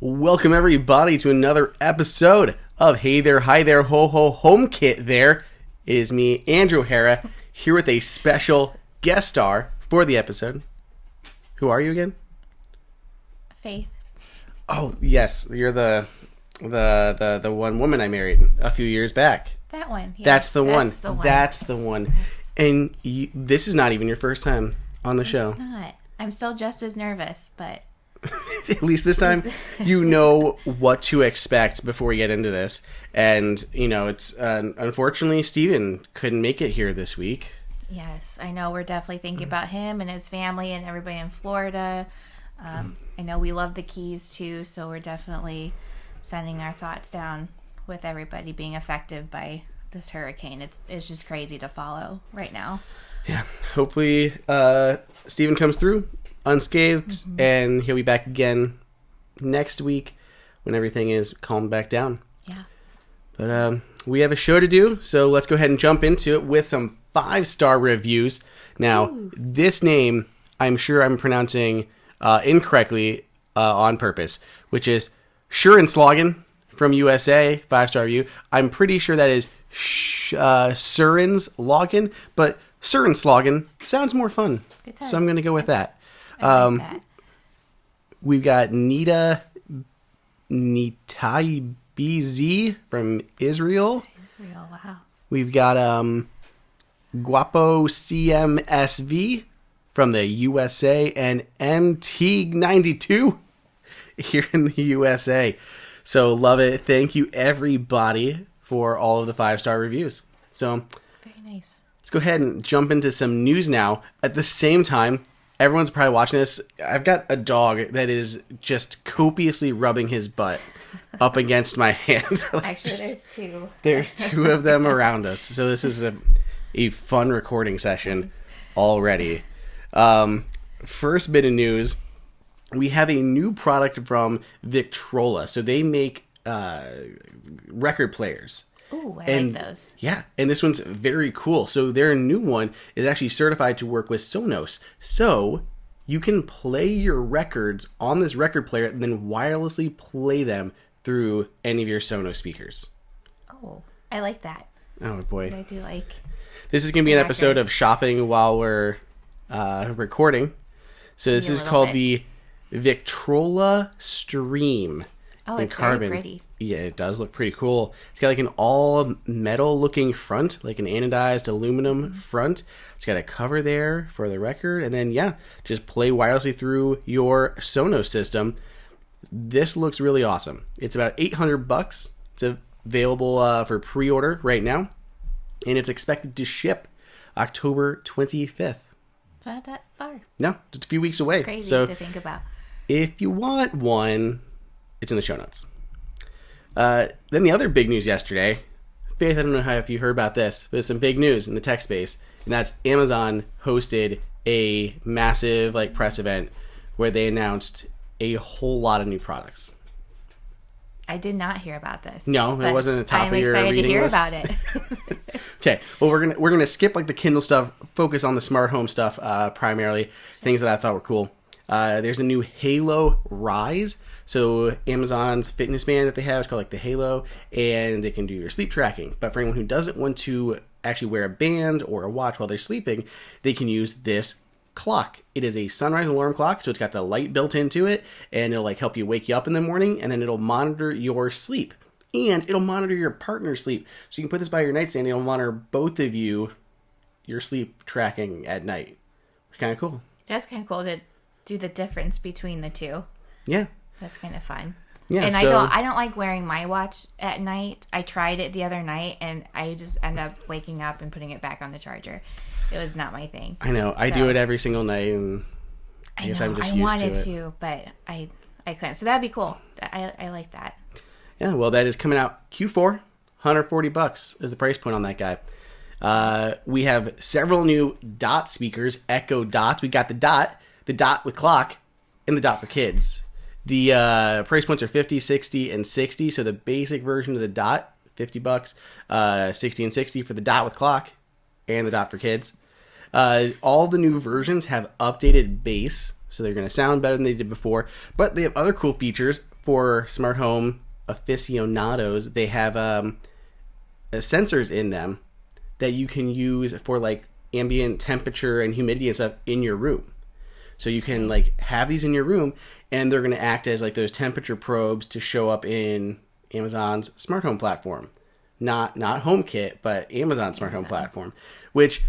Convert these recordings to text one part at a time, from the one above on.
Welcome everybody to another episode of Hey There, Hi There, Ho Ho HomeKit There. It is me, Andrew O'Hara, here with a special guest star for the episode. Who are you again? Faith. Oh, yes, you're the one woman I married a few years back. That one. Yeah, That's the one. That's the one. And this is not even your first time on the show. It's not. I'm still just as nervous, but... At least this time you know what to expect before we get into this. And, you know, it's unfortunately Steven couldn't make it here this week. Yes, I know. We're definitely thinking about him and his family and everybody in Florida. I know we love the Keys too, so we're definitely sending our thoughts down with everybody being affected by this hurricane. It's just crazy to follow right now. Yeah, hopefully Steven comes through unscathed, and he'll be back again next week when everything is calmed back down. Yeah. But we have a show to do, so let's go ahead and jump into it with some 5-star reviews. Now, This name, I'm sure I'm pronouncing incorrectly on purpose, which is Schurenslagen from USA, 5-star review. I'm pretty sure that is Schurenslagen, but Schurenslagen sounds more fun, so I'm going to go with that. Like that. We've got Nita Nitaibiz from Israel. Israel, wow. We've got Guapo CMSV from the USA and MT92 here in the USA. So love it. Thank you everybody for all of the 5-star reviews. So Very nice. let's go ahead and jump into some news now. At the same time, everyone's probably watching this. I've got a dog that is just copiously rubbing his butt up against my hand. Actually, there's two. There's 2 of them around us. So this is a fun recording session already. First bit of news. We have a new product from Victrola. So they make record players. Ooh, I like those. Yeah, and this one's very cool. So their new one is actually certified to work with Sonos. So you can play your records on this record player and then wirelessly play them through any of your Sonos speakers. Oh, I like that. Oh, boy. I do like... This is going to be an episode of shopping while we're recording. So this is called the Victrola Stream. Oh, it's very pretty. Yeah, it does look pretty cool. It's got like an all metal looking front, like an anodized aluminum front. It's got a cover there for the record. And then, yeah, just play wirelessly through your Sonos system. This looks really awesome. It's about $800. It's available for pre-order right now. And it's expected to ship October 25th. Not that far. No, just a few weeks away. It's crazy so to think about. If you want one, it's in the show notes. Then the other big news yesterday, Faith, I don't know if you heard about this, but there's some big news in the tech space, and that's Amazon hosted a massive press event where they announced a whole lot of new products. I did not hear about this. No, it wasn't at the top of your reading list. I'm excited to hear about it. Okay, well we're gonna skip the Kindle stuff, focus on the smart home stuff primarily, things that I thought were cool. There's a new Halo Rise. So Amazon's fitness band that they have is called the Halo, and it can do your sleep tracking. But for anyone who doesn't want to actually wear a band or a watch while they're sleeping, they can use this clock. It is a sunrise alarm clock, so it's got the light built into it, and it'll help you wake you up in the morning, and then it'll monitor your sleep. And it'll monitor your partner's sleep. So you can put this by your nightstand, and it'll monitor both of you, your sleep tracking at night. It's kind of cool. That's kind of cool to do the difference between the two. Yeah. That's kind of fun. Yeah, and I don't like wearing my watch at night. I tried it the other night, and I just end up waking up and putting it back on the charger. It was not my thing. I know. I do it every single night, and I guess I'm just used to it. I wanted to, but I couldn't. So that'd be cool. I like that. Yeah, well, that is coming out Q4. $140 is the price point on that guy. We have several new Dot speakers, Echo Dots. We got the Dot with clock, and the Dot for kids. The price points are $50, $60, and $60. So the basic version of the Dot, $50, $60 and $60 for the Dot with clock, and the Dot for kids. All the new versions have updated bass, so they're going to sound better than they did before. But they have other cool features for smart home aficionados, they have sensors in them that you can use for like ambient temperature and humidity and stuff in your room. So you can like have these in your room, and they're going to act as like those temperature probes to show up in Amazon's smart home platform. Not HomeKit, but Amazon smart home platform, which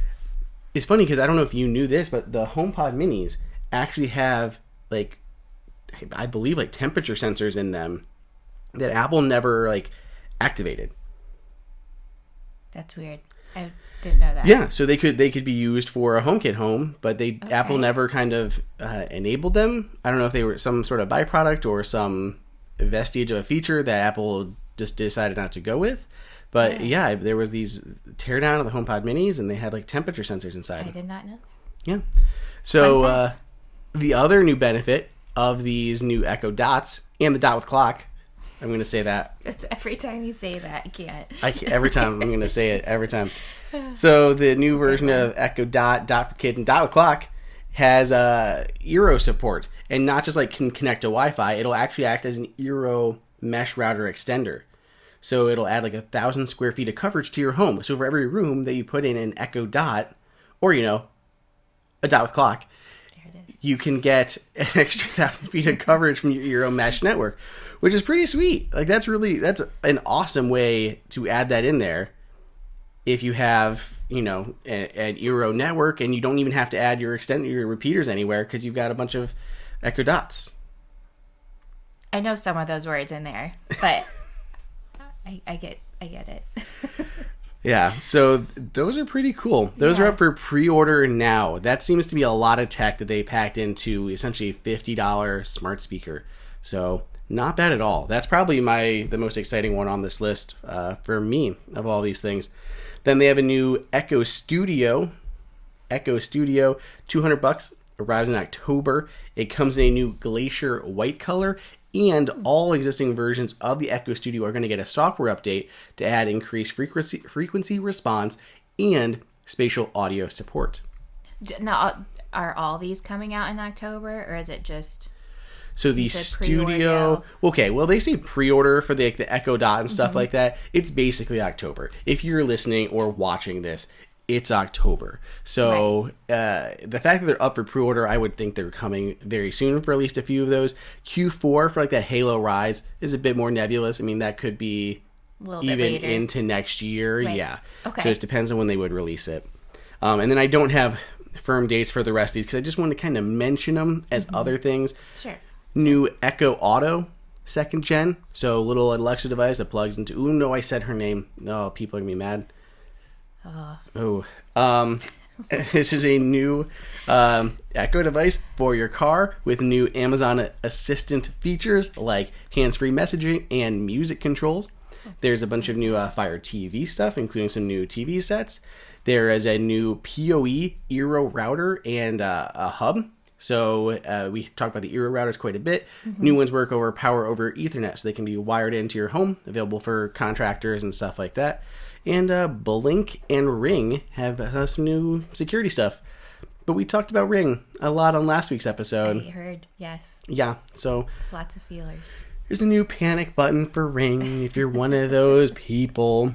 is funny because I don't know if you knew this, but the HomePod minis actually have like, I believe like temperature sensors in them that Apple never like activated. That's weird. I didn't know that. Yeah, so they could be used for a HomeKit home, but Apple never kind of enabled them. I don't know if they were some sort of byproduct or some vestige of a feature that Apple just decided not to go with. But yeah, there was these teardown of the HomePod minis, and they had like temperature sensors inside. I did not know. Yeah. So the other new benefit of these new Echo Dots and the dot with clock, I'm going to say that. It's every time you say that, I can't. Every time I'm going to say it every time. So the new version of Echo Dot, Dot for Kid, and Dot with Clock has Eero support, and not just like can connect to Wi-Fi. It'll actually act as an Eero mesh router extender. So it'll add like 1,000 square feet of coverage to your home. So for every room that you put in an Echo Dot, or a dot with clock, you can get an extra 1,000 feet of coverage from your Eero mesh network, which is pretty sweet. Like that's an awesome way to add that in there. If you have an Eero network, and you don't even have to add your repeaters anywhere because you've got a bunch of Echo Dots. I know some of those words in there, but I get it. Yeah, so those are pretty cool. Those are up for pre-order now. That seems to be a lot of tech that they packed into essentially a $50 smart speaker. So not bad at all. That's probably the most exciting one on this list for me of all these things. Then they have a new Echo Studio. Echo Studio, $200, arrives in October. It comes in a new Glacier white color, and all existing versions of the Echo Studio are going to get a software update to add increased frequency response and spatial audio support. Now, are all these coming out in October, or is it just... So the Studio... Okay, well, they say pre-order for the Echo Dot and stuff like that. It's basically October. If you're listening or watching this, it's October. So the fact that they're up for pre-order, I would think they're coming very soon for at least a few of those. Q4 for like that Halo Rise is a bit more nebulous. I mean, that could be even into next year. Right. Yeah. Okay. So it depends on when they would release it. And then I don't have firm dates for the rest of these because I just want to kind of mention them as other things. Sure. New Echo Auto 2nd gen. So little Alexa device that plugs into... Ooh, no, I said her name. No, people are going to be mad. This is a new Echo device for your car with new Amazon Assistant features like hands-free messaging and music controls. There's a bunch of new Fire TV stuff, including some new TV sets. There is a new PoE Eero router and a hub. So we talked about the Eero routers quite a bit. New ones work over power over Ethernet, so they can be wired into your home, available for contractors and stuff like that. And Blink and Ring have some new security stuff. But we talked about Ring a lot on last week's episode. I heard, yes. Yeah, so... Lots of feelers. There's a new panic button for Ring if you're one of those people.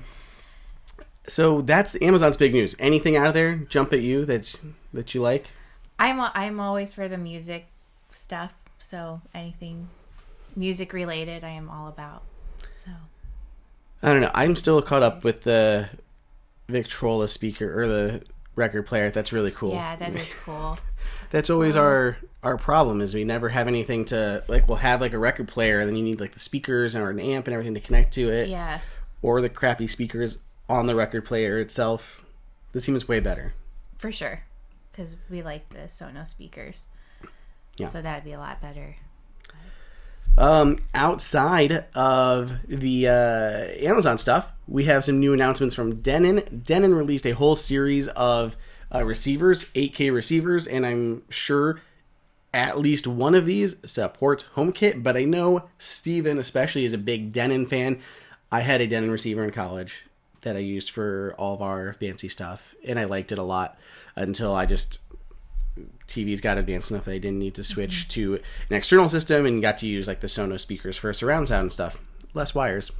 So that's Amazon's big news. Anything out of there jump at you that you like? I'm always for the music stuff, so anything music related I am all about. So I don't know. I'm still caught up with the Victrola speaker or the record player. That's really cool. Yeah, that is cool. That's always our problem is we never have anything to, like, we'll have like a record player and then you need like the speakers or an amp and everything to connect to it. Yeah. Or the crappy speakers on the record player itself. This seems way better. For sure. Because we like the Sonos speakers. Yeah. So that'd be a lot better. Outside of the Amazon stuff, we have some new announcements from Denon. Denon released a whole series of receivers, 8K receivers, and I'm sure at least one of these supports HomeKit, but I know Steven especially is a big Denon fan. I had a Denon receiver in college that I used for all of our fancy stuff, and I liked it a lot until I just TVs got advanced enough that I didn't need to switch to an external system and got to use like the Sonos speakers for surround sound and stuff. Less wires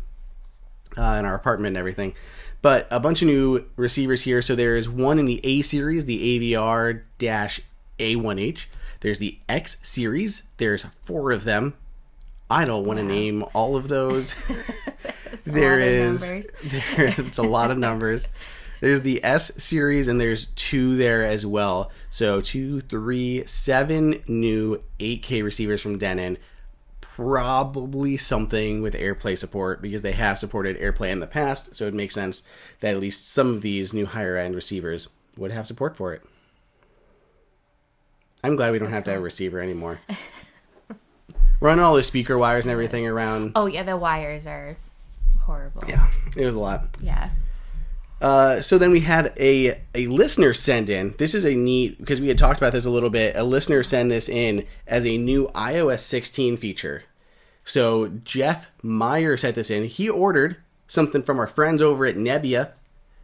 in our apartment and everything. But a bunch of new receivers here. So there's one in the A series, the AVR-A1H. There's the X series. There's 4 of them. I don't want to name all of those. It's a lot of numbers. There's the S series, and there's 2 there as well. So 2, 3, 7 new 8K receivers from Denon. Probably something with AirPlay support, because they have supported AirPlay in the past. So it makes sense that at least some of these new higher end receivers would have support for it. I'm glad we don't have to have a receiver anymore. Run all the speaker wires and everything around. Oh yeah, the wires are horrible. Yeah, it was a lot. Yeah. So then we had a listener send in. This is a neat, because we had talked about this a little bit. A listener send this in as a new iOS 16 feature. So Jeff Meyer sent this in. He ordered something from our friends over at Nebbia.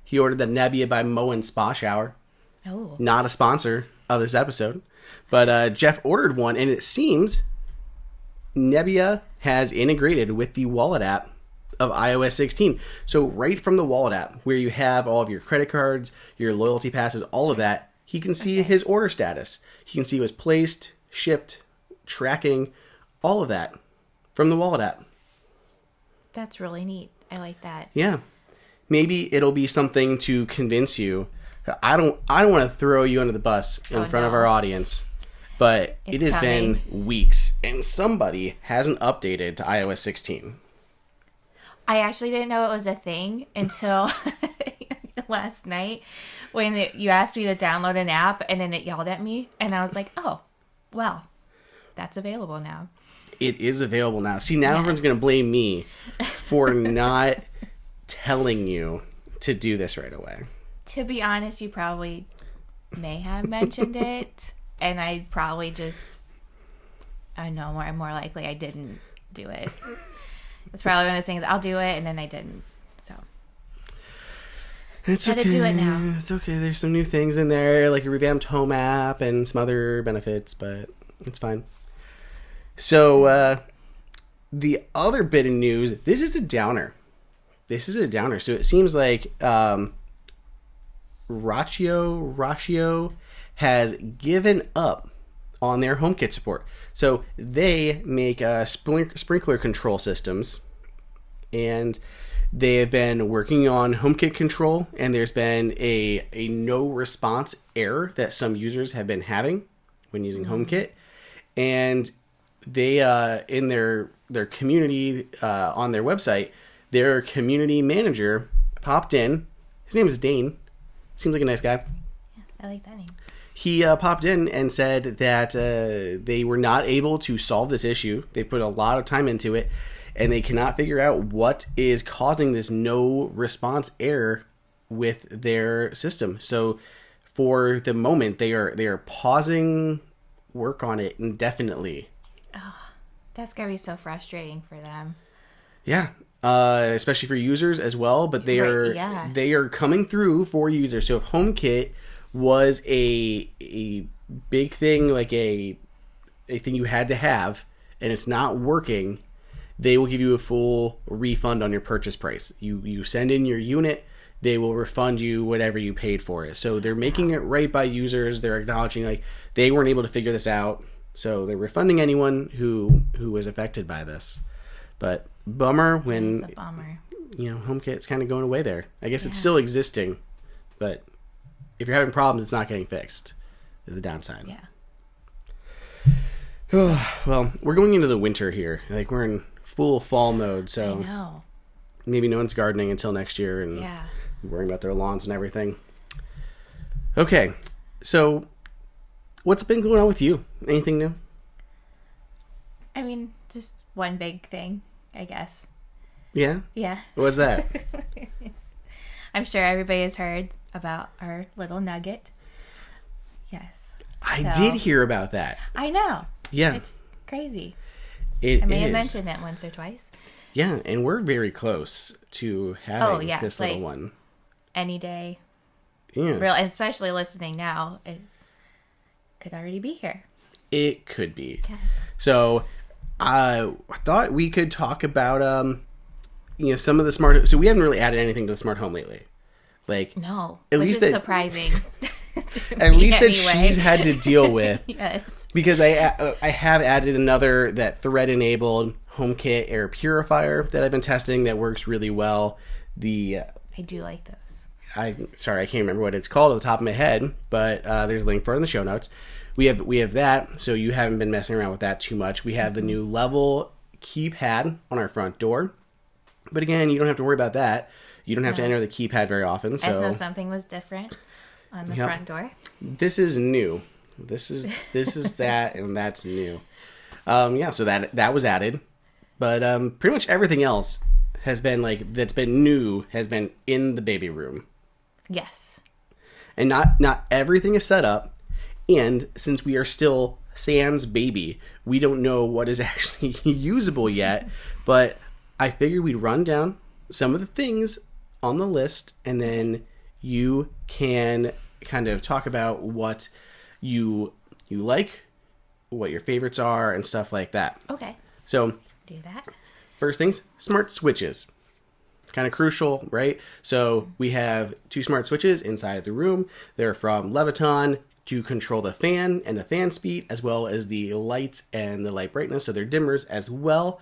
He ordered the Nebbia by Moen Spa Shower. Oh. Not a sponsor of this episode. But Jeff ordered one, and it seems Nebbia has integrated with the Wallet app of iOS 16. So right from the Wallet app, where you have all of your credit cards, your loyalty passes, all of that, he can see his order status. He can see it was placed, shipped, tracking, all of that from the Wallet app. That's really neat. I like that. Yeah. Maybe it'll be something to convince you. I don't want to throw you under the bus in front of our audience, but it has been weeks and somebody hasn't updated to iOS 16. I actually didn't know it was a thing until last night when you asked me to download an app, and then it yelled at me, and I was like, oh, well, that's available now. It is available now. See, now everyone's going to blame me for not telling you to do this right away. To be honest, you probably may have mentioned it, and I probably just, I know, more likely I didn't do it. It's probably one of those things, I'll do it, and then I didn't. So it's gotta do it now. It's okay. There's some new things in there, like a revamped home app and some other benefits, but it's fine. So the other bit of news, this is a downer. So it seems like Rachio has given up on their HomeKit support. So they make sprinkler control systems, and they have been working on HomeKit control, and there's been a no response error that some users have been having when using HomeKit. And they in their community on their website, their community manager popped in. His name is Dane. Seems like a nice guy. Yeah, I like that name. He popped in and said that they were not able to solve this issue. They put a lot of time into it, and they cannot figure out what is causing this no response error with their system. So for the moment, they are pausing work on it indefinitely. Oh, that's gotta be so frustrating for them. Yeah. Especially for users as well, but they are coming through for users. So if HomeKit was a big thing, like a thing you had to have, and it's not working, they will give you a full refund on your purchase price. You send in your unit, they will refund you whatever you paid for it. So they're making it right by users. They're acknowledging like they weren't able to figure this out, so they're refunding anyone who was affected by this. But bummer when it's a bummer. HomeKit's kind of going away there. I guess it's still existing, but if you're having problems, it's not getting fixed. Is the downside. Yeah. Well, we're going into the winter here. Like we're in full fall mode, so I know. Maybe no one's gardening until next year and worrying about their lawns and everything. Okay, so what's been going on with you? Anything new? I mean, just one big thing, I guess. Yeah? Yeah. What's that? I'm sure everybody has heard about our little nugget. Yes. I did hear about that. I know. Yeah. It's crazy. I may have mentioned it once or twice. Yeah, and we're very close to having this little one. Any day. Yeah. Real, especially listening now. could already be here. It could be. Yes. So I thought we could talk about some of the smart. So we haven't really added anything to the smart home lately. Like No, at which least is that surprising. at least that she's had to deal with. Yes. Because I have added another that thread enabled HomeKit air purifier that I've been testing that works really well. I do like those. I can't remember what it's called off the top of my head, but there's a link for it in the show notes. We have that, so you haven't been messing around with that too much. We have the new level keypad on our front door, but again, you don't have to worry about that. You don't have to enter the keypad very often. So I just know something was different on the front door. This is new. This is that, and that's new. So that was added, but pretty much everything else has been that's been new has been in the baby room. Yes. And not everything is set up, and since we are still sans baby, we don't know what is actually usable yet. But I figured we'd run down some of the things on the list, and then you can kind of talk about what you like, what your favorites are, and stuff like that. Okay. So Do that. first things, smart switches. Kind of crucial, right? So we have 2 smart switches inside of the room. They're from Leviton to control the fan and the fan speed, as well as the lights and the light brightness. So they're dimmers as well.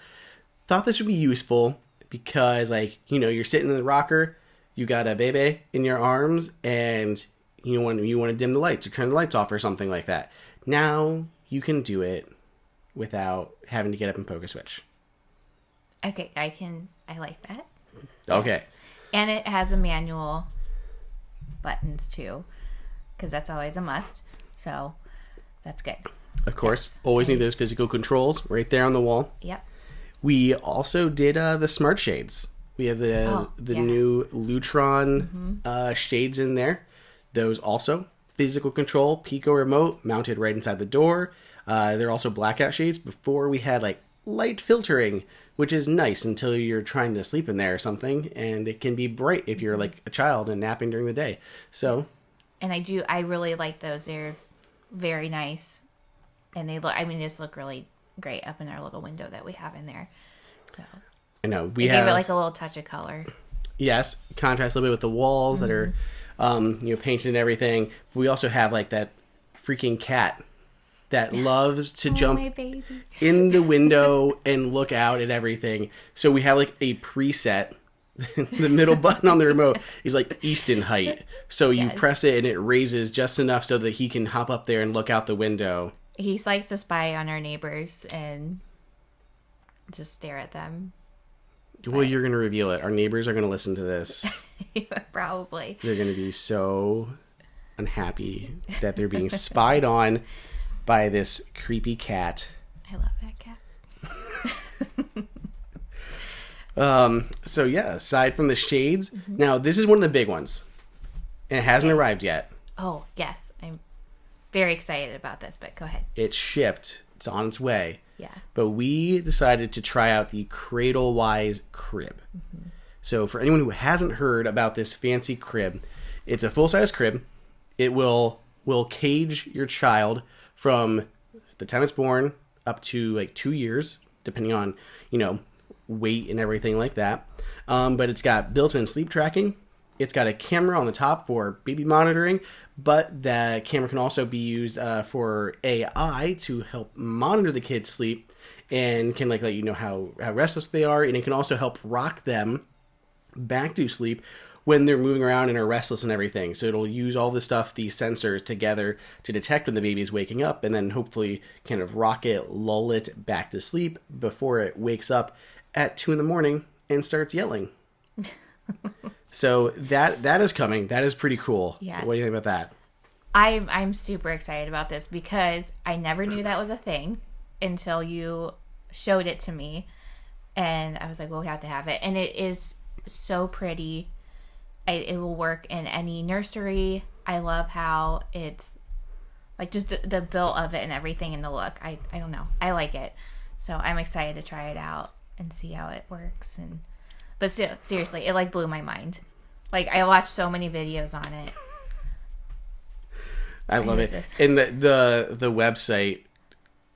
Thought this would be useful because, you're sitting in the rocker, you got a baby in your arms, and you want to dim the lights or turn the lights off or something like that. Now you can do it without having to get up and poke a switch. Okay, I like that. Okay. Yes. And it has a manual buttons too, because that's always a must. So that's good. Of course, always need those physical controls right there on the wall. Yep. We also did the smart shades. We have the new Lutron shades in there. Those also physical control, Pico remote mounted right inside the door. They're also blackout shades. Before we had light filtering, which is nice until you're trying to sleep in there or something, and it can be bright if you're a child and napping during the day. So, and I really like those. They're very nice, and they just look really great up in our little window that we have in there. So I know we gave it a little touch of color. Yes, contrast a little bit with the walls that are painted and everything. We also have that freaking cat that loves to jump in the window and look out at everything. So we have a preset. The middle button on the remote is Easton height. So you press it and it raises just enough so that he can hop up there and look out the window. He likes to spy on our neighbors and just stare at them. Well, you're going to reveal it. Our neighbors are going to listen to this. Probably. They're going to be so unhappy that they're being spied on by this creepy cat. I love that cat. So yeah, aside from the shades, now this is one of the big ones. And it hasn't arrived yet. Oh, yes. I'm very excited about this, but go ahead. It's shipped. It's on its way. Yeah. But we decided to try out the Cradlewise crib. So for anyone who hasn't heard about this fancy crib, it's a full-size crib. It will cage your child from the time it's born up to 2 years, depending on, weight and everything like that. But it's got built-in sleep tracking. It's got a camera on the top for baby monitoring, but the camera can also be used for AI to help monitor the kids' sleep and can let you know how restless they are, and it can also help rock them back to sleep when they're moving around and are restless and everything. So it'll use all the stuff, these sensors together to detect when the baby's waking up, and then hopefully kind of rock it, lull it back to sleep before it wakes up at 2 a.m. and starts yelling. So that is coming. That is pretty cool. Yeah. What do you think about that? I'm super excited about this because I never knew that was a thing until you showed it to me, and I was like, well, we have to have it. And it is so pretty. It will work in any nursery. I love how it's just the build of it and everything and the look. I don't know. I like it. So I'm excited to try it out and see how it works. But still, seriously, it blew my mind. I watched so many videos on it. I love it. And the website,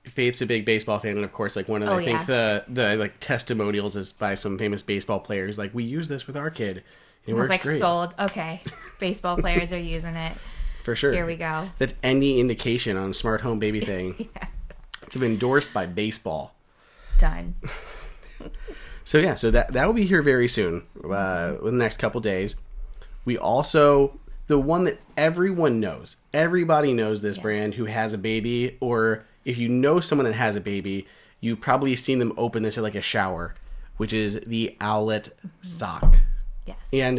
Faith's a big baseball fan, and of course, like one of I think the like testimonials is by some famous baseball players. Like, we use this with our kid. It works great. Sold. Okay, baseball players are using it for sure. Here we go. That's any indication on a smart home baby thing. Yeah. It's been endorsed by baseball. Done. So that will be here very soon, within the next couple days. We also, the one that everyone knows, everybody knows this brand who has a baby, or if you know someone that has a baby, you've probably seen them open this at like a shower, which is the Owlet sock. Yes. And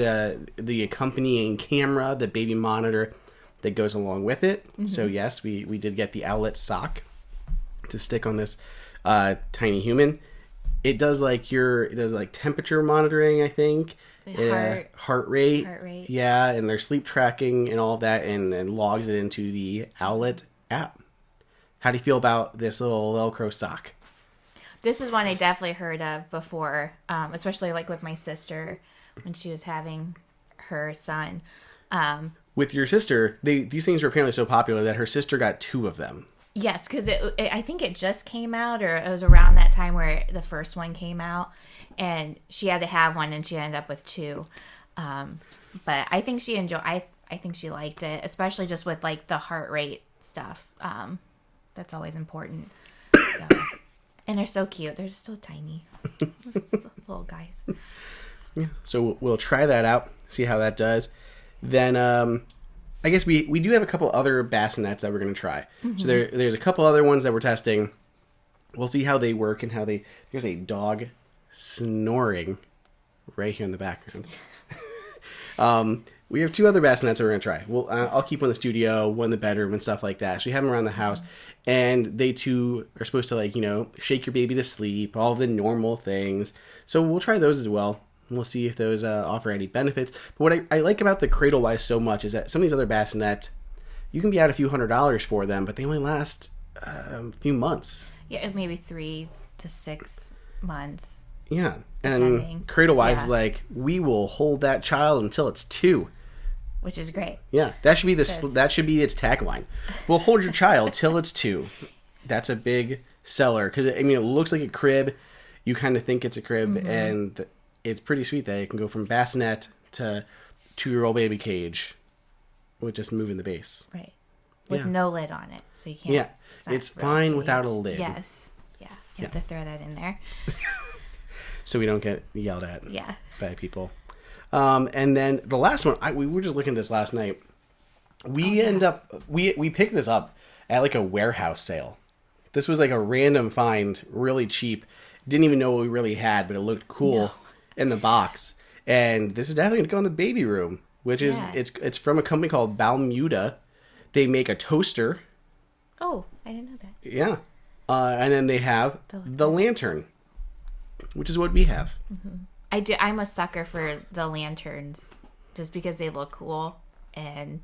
the accompanying camera, the baby monitor that goes along with it. Mm-hmm. So yes, we did get the Owlet sock to stick on this tiny human. It does like temperature monitoring, I think. Heart rate. Yeah, and their sleep tracking and all of that, and logs it into the Owlet app. How do you feel about this little Velcro sock? This is one I definitely heard of before, especially like with my sister when she was having her son. With your sister, these things were apparently so popular that her sister got 2 of them. Yes, because I think it just came out, or it was around that time where the first one came out, and she had to have one, and she ended up with 2. But I think she I think she liked it, especially just with like the heart rate stuff. That's always important. So. And they're so cute. They're just so tiny. Little guys. Yeah. So we'll try that out, see how that does. Then I guess we do have a couple other bassinets that we're going to try. Mm-hmm. So there's a couple other ones that we're testing. We'll see how they work and how they... There's a dog snoring right here in the background. We have 2 other bassinets that we're going to try. I'll keep one in the studio, one in the bedroom, and stuff like that. So we have them around the house. And they too are supposed to, shake your baby to sleep, all the normal things. So we'll try those as well. And we'll see if those offer any benefits. But what I like about the Cradlewise so much is that some of these other bassinets, you can be out a few $100s for them, but they only last a few months. Yeah, maybe 3 to 6 months. Yeah, and Cradlewise is like, we will hold that child until it's 2. Which is great. Yeah, that should be its tagline. We'll hold your child till it's 2. That's a big seller because it looks like a crib. You kind of think it's a crib, and it's pretty sweet that it can go from bassinet to 2-year-old baby cage with just moving the base. Right. With no lid on it, so you can't. Yeah, it's fine without a lid. Yes. Yeah, you have to throw that in there. So we don't get yelled at by people. And then the last one, we were just looking at this last night. We picked this up at like a warehouse sale. This was like a random find, really cheap. Didn't even know what we really had, but it looked cool in the box. And this is definitely going to go in the baby room, which is, it's from a company called BALMUDA. They make a toaster. Oh, I didn't know that. Yeah. And then they have the lantern, which is what we have. Mm-hmm. I'm a sucker for the lanterns just because they look cool and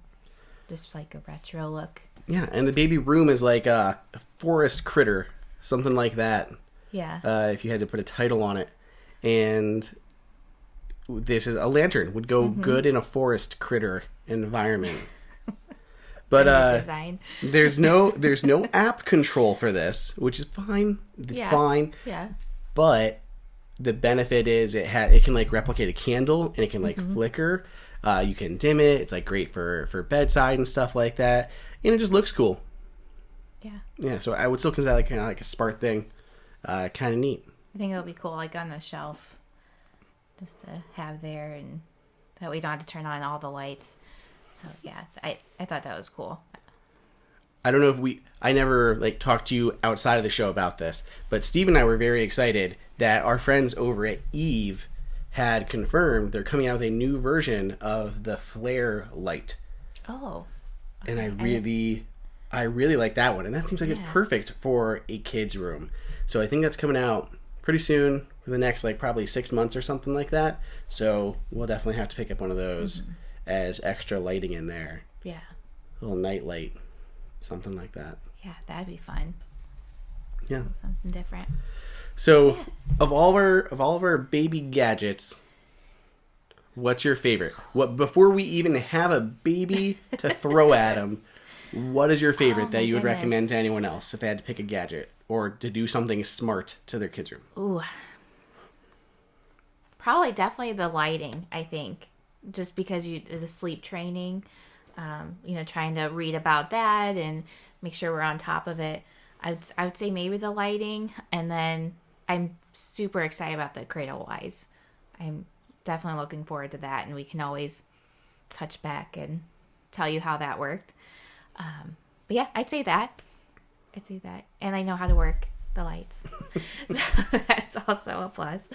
just like a retro look. Yeah, and the baby room is like a forest critter, something like that. Yeah. If you had to put a title on it. And this is a lantern would go good in a forest critter environment. But there's no app control for this, which is fine. It's fine. Yeah. But the benefit is it can like replicate a candle, and it can like flicker. You can dim it. It's like great for bedside and stuff like that, and it just looks cool. Yeah. Yeah. So I would still consider that kind of like a smart thing. Kind of neat. I think it'll be cool, like on the shelf, just to have there, and that we don't have to turn on all the lights. So yeah, I thought that was cool. I don't know if I never like talked to you outside of the show about this, but Steve and I were very excited that our friends over at Eve had confirmed they're coming out with a new version of the flare light. Oh. Okay. And I really like that one, and that seems like it's perfect for a kid's room. So I think that's coming out pretty soon, for the next like probably 6 months or something like that. So we'll definitely have to pick up one of those as extra lighting in there. Yeah. A little night light. Something like that. Yeah, that'd be fun. Yeah. Something different. So, of all of our baby gadgets, what's your favorite? What before we even have a baby to throw at them, What is your favorite Oh, that my you would goodness. recommend to anyone else if they had to pick a gadget or to do something smart to their kids' room? Ooh. Probably definitely the lighting, I think. Just because the sleep training, trying to read about that and make sure we're on top of it. I would say maybe the lighting, and then I'm super excited about the Cradlewise. I'm definitely looking forward to that, and we can always touch back and tell you how that worked. But yeah, I'd say that. And I know how to work the lights. So that's also a plus.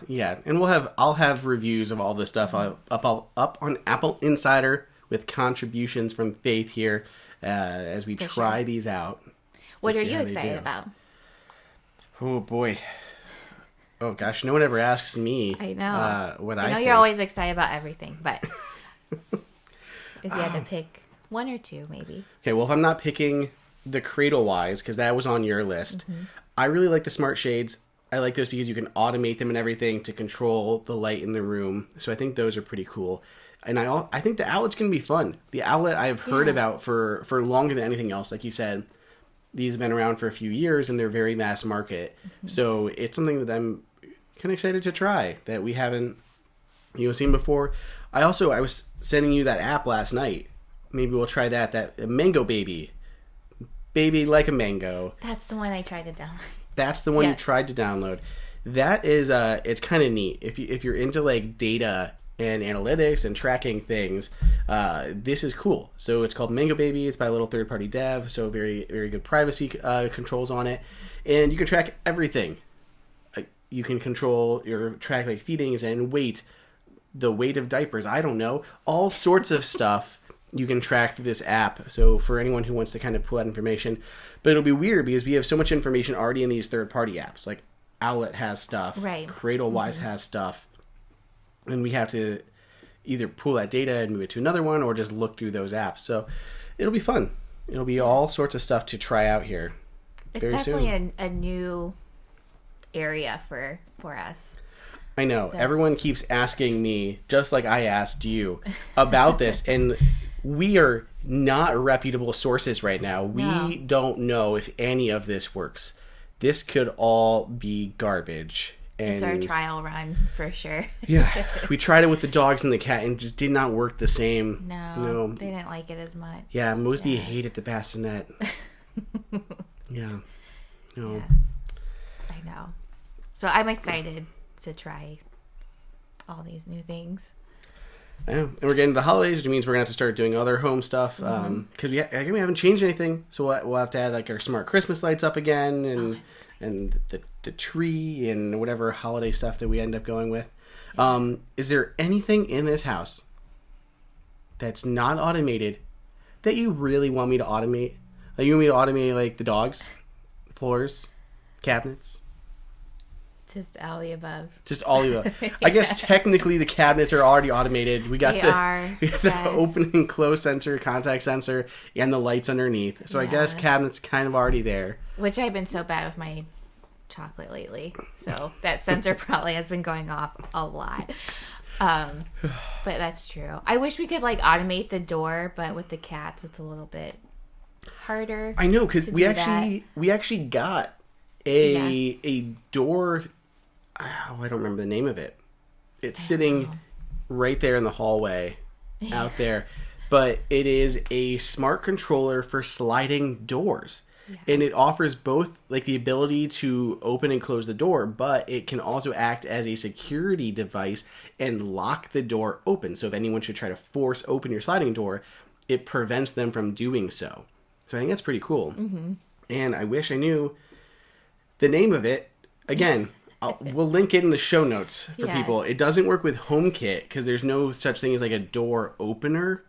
Yeah, and I'll have reviews of all this stuff up on Apple Insider with contributions from Faith here as we try these out. What are you excited about? Oh boy. Oh gosh, no one ever asks me. I know. What I know think. you're always excited about everything, but if you had to pick one or two, maybe. Okay, well, if I'm not picking the Cradlewise, because that was on your list, I really like the smart shades. I like those because you can automate them and everything to control the light in the room. So I think those are pretty cool. And I think the Owlet's going to be fun. The Owlet I've heard about for longer than anything else. Like you said, these have been around for a few years and they're very mass market. So it's something that I'm kind of excited to try that we haven't seen before. I was sending you that app last night. Maybe we'll try that Mango Baby. Baby like a mango. That's the one I tried to download. That's the one you tried to download. That is it's kind of neat. If you're into like data and analytics and tracking things, this is cool. So it's called Mango Baby. It's by a little third-party dev, so very, very good privacy controls on it. And you can track everything. You can track like feedings and weight, the weight of diapers. I don't know. All sorts of stuff you can track through this app. So for anyone who wants to kind of pull that information. But it'll be weird because we have so much information already in these third-party apps. Like Owlet has stuff. Right. Cradlewise has stuff. And we have to either pull that data and move it to another one or just look through those apps. So it'll be fun. It'll be all sorts of stuff to try out here. It's very definitely soon. a new area for us. I know. Everyone keeps asking me, just like I asked you, about this. And we are not reputable sources right now. We don't know if any of this works. This could all be garbage. And It's our trial run for sure. yeah, we tried it with the dogs and the cat and it just did not work the same. No, they didn't like it as much. Yeah, Mosby hated the bassinet. Yeah. No. Yeah. I know. So I'm excited to try all these new things. I know. And we're getting to the holidays, which means we're going to have to start doing other home stuff. Because we haven't changed anything. So we'll have to add like our smart Christmas lights up again and the tree and whatever holiday stuff that we end up going with. Is there anything in this house that's not automated that you really want me to automate? Like you want me to automate like the dogs, floors, cabinets? Just all the above. Just all of them. I guess technically the cabinets are already automated. We got the open and close sensor, contact sensor, and the lights underneath. So I guess cabinets kind of already there. Which I've been so bad with my chocolate lately. So that sensor probably has been going off a lot. But that's true. I wish we could like automate the door, but with the cats it's a little bit harder. I know, because we actually got a door. Oh, I don't remember the name of it. It's sitting right there in the hallway out there. But it is a smart controller for sliding doors. Yeah. And it offers both like the ability to open and close the door, but it can also act as a security device and lock the door open. So if anyone should try to force open your sliding door, it prevents them from doing so. So I think that's pretty cool. Mm-hmm. And I wish I knew the name of it. Again, we'll link it in the show notes for people. It doesn't work with HomeKit because there's no such thing as like a door opener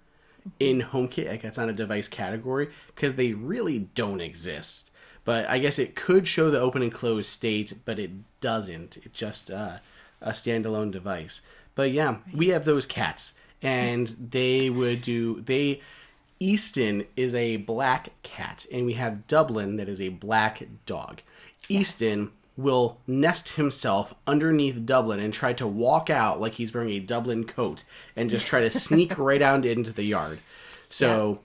in HomeKit. Like that's not a device category because they really don't exist. But I guess it could show the open and close state, but it doesn't. It's just a standalone device. But yeah, we have those cats, and Easton is a black cat, and we have Dublin that is a black dog. Yes. Easton will nest himself underneath Dublin and try to walk out like he's wearing a Dublin coat and just try to sneak right out into the yard. So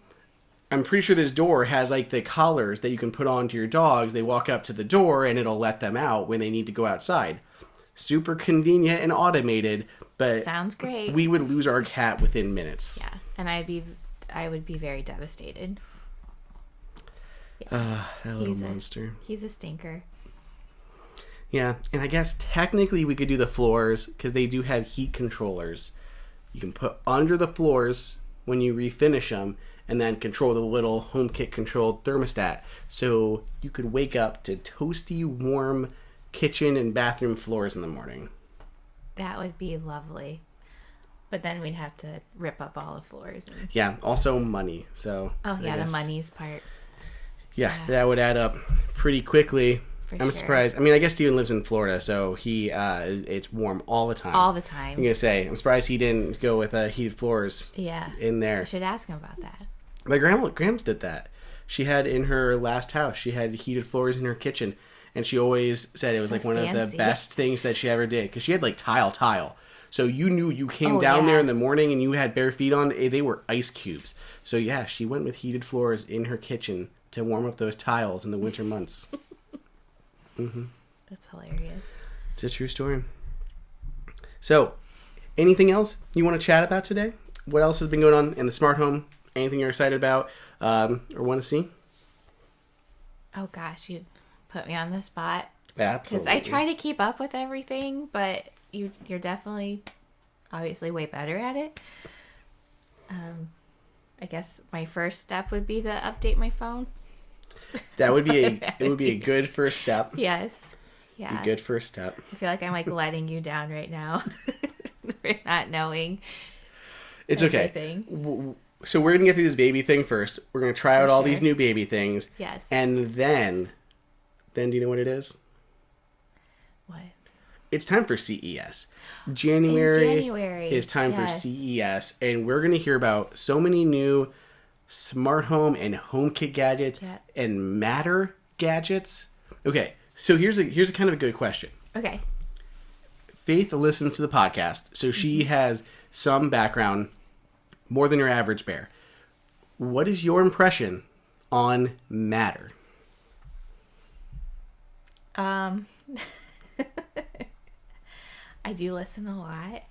I'm pretty sure this door has like the collars that you can put onto your dogs. They walk up to the door and it'll let them out when they need to go outside. Super convenient and automated, but sounds great. We would lose our cat within minutes. Yeah, and I would be very devastated. Yeah. That little monster. He's a stinker. Yeah, and I guess technically we could do the floors because they do have heat controllers. You can put under the floors when you refinish them and then control the little HomeKit controlled thermostat. So you could wake up to toasty, warm kitchen and bathroom floors in the morning. That would be lovely. But then we'd have to rip up all the floors. Yeah, also money. So the money's part. Yeah, that would add up pretty quickly. I'm surprised. I mean, I guess Steven lives in Florida, so it's warm all the time. All the time. I'm going to say, I'm surprised he didn't go with heated floors in there. You should ask him about that. My grandma's did that. She had in her last house, she had heated floors in her kitchen, and she always said it was like one of the best things that she ever did, because she had like tile. So you knew you came down there in the morning and you had bare feet on, they were ice cubes. So yeah, she went with heated floors in her kitchen to warm up those tiles in the winter months. Mm-hmm. That's hilarious. It's a true story. So, anything else you want to chat about today? What else has been going on in the smart home? Anything you're excited about or want to see? Oh gosh, you put me on the spot. Absolutely. Because I try to keep up with everything, but you're definitely, obviously, way better at it. I guess my first step would be to update my phone. That would be a good first step. Yes. Yeah. A good first step. I feel like I'm like letting you down right now for not knowing. It's everything. Okay. So we're going to get through this baby thing first. We're going to try out all these new baby things. Yes. And then do you know what it is? What? It's time for CES. January is time for yes. CES, and we're going to hear about so many new smart home and HomeKit gadgets and Matter gadgets. Okay, so here's a kind of a good question. Okay. Faith listens to the podcast, so she has some background, more than your average bear. What is your impression on Matter? I do listen a lot.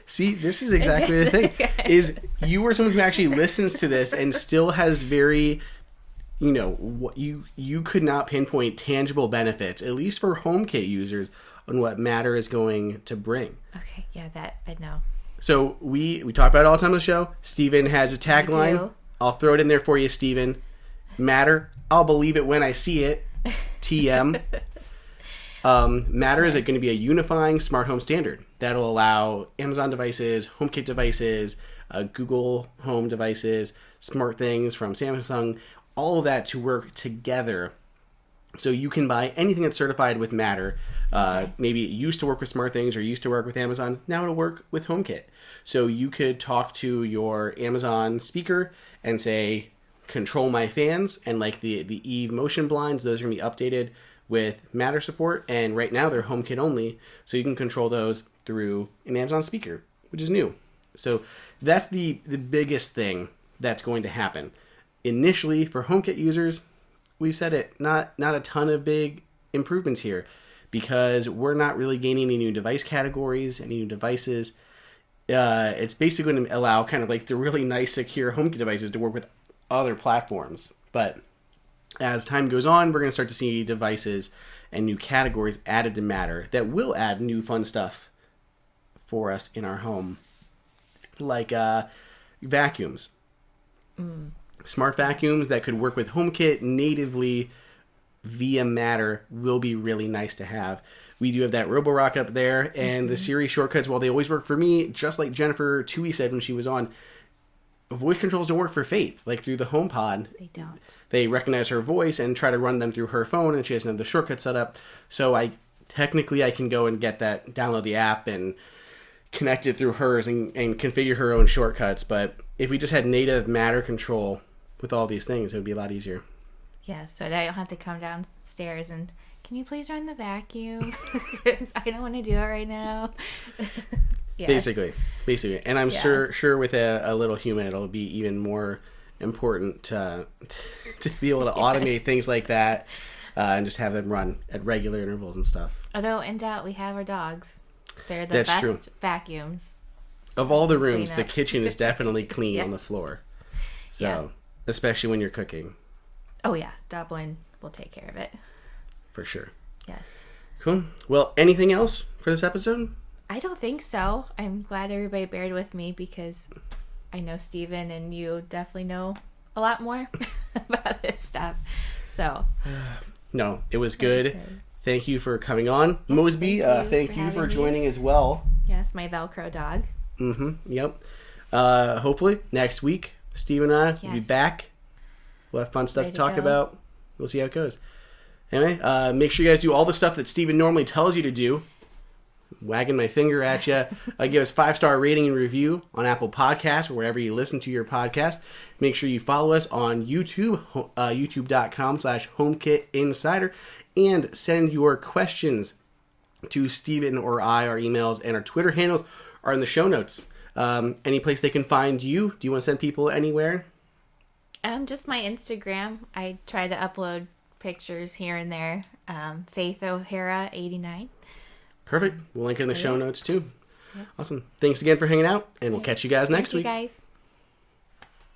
See, this is exactly the thing. Is you are someone who actually listens to this and still has very, what you could not pinpoint tangible benefits, at least for HomeKit users, on what Matter is going to bring. Okay, yeah, that I know. So we talk about it all the time on the show. Steven has a tagline. I'll throw it in there for you, Steven. Matter, I'll believe it when I see it. TM. Matter is going to be a unifying smart home standard that'll allow Amazon devices, HomeKit devices, Google Home devices, smart things from Samsung, all of that to work together. So you can buy anything that's certified with Matter. Maybe it used to work with SmartThings or used to work with Amazon. Now it'll work with HomeKit. So you could talk to your Amazon speaker and say, control my fans, and like the Eve motion blinds, those are going to be updated with Matter support, and right now they're HomeKit only, so you can control those through an Amazon speaker, which is new. So that's the biggest thing that's going to happen. Initially, for HomeKit users, we've said it, not a ton of big improvements here, because we're not really gaining any new device categories, any new devices. It's basically going to allow kind of like the really nice, secure HomeKit devices to work with other platforms. But as time goes on, we're going to start to see devices and new categories added to Matter that will add new fun stuff for us in our home. Like vacuums. Smart vacuums that could work with HomeKit natively via Matter will be really nice to have. We do have that Roborock up there, and the Siri shortcuts, while they always work for me, just like Jennifer Toohey said when she was on, voice controls don't work for Faith. Like through the HomePod, they don't. They recognize her voice and try to run them through her phone, and she doesn't have the shortcut set up. So I can go and get that, download the app and connect it through hers and configure her own shortcuts. But if we just had native Matter control with all these things, it would be a lot easier. Yeah, so I don't have to come downstairs and can you please run the vacuum? 'Cause I don't want to do it right now. Yes. Basically. And I'm sure with a little human, it'll be even more important to be able to automate things like that and just have them run at regular intervals and stuff. Although, in doubt, we have our dogs. They're the That's best true. vacuums. Of all the rooms, the kitchen is definitely clean Yes. on the floor. So, especially when you're cooking. Oh, yeah. Dublin will take care of it. For sure. Yes. Cool. Well, anything else for this episode? I don't think so. I'm glad everybody bared with me because I know Steven and you definitely know a lot more about this stuff. So. No, it was good. Thank you for coming on. Mosby, thank you for joining as well. Yes, my Velcro dog. Yep. Hopefully, next week, Steve and I will be back. We'll have fun stuff to talk about. We'll see how it goes. Anyway, make sure you guys do all the stuff that Steven normally tells you to do. Wagging my finger at you. Give us 5-star rating and review on Apple Podcasts or wherever you listen to your podcast. Make sure you follow us on YouTube, youtube.com/HomeKit Insider, and send your questions to Steven or I. Our emails and our Twitter handles are in the show notes. Any place they can find you? Do you want to send people anywhere? Just my Instagram. I try to upload pictures here and there. Faith O'Hara 89. Perfect. We'll link it in the show notes too. Yep. Awesome. Thanks again for hanging out, and we'll catch you guys next week. Thank you guys.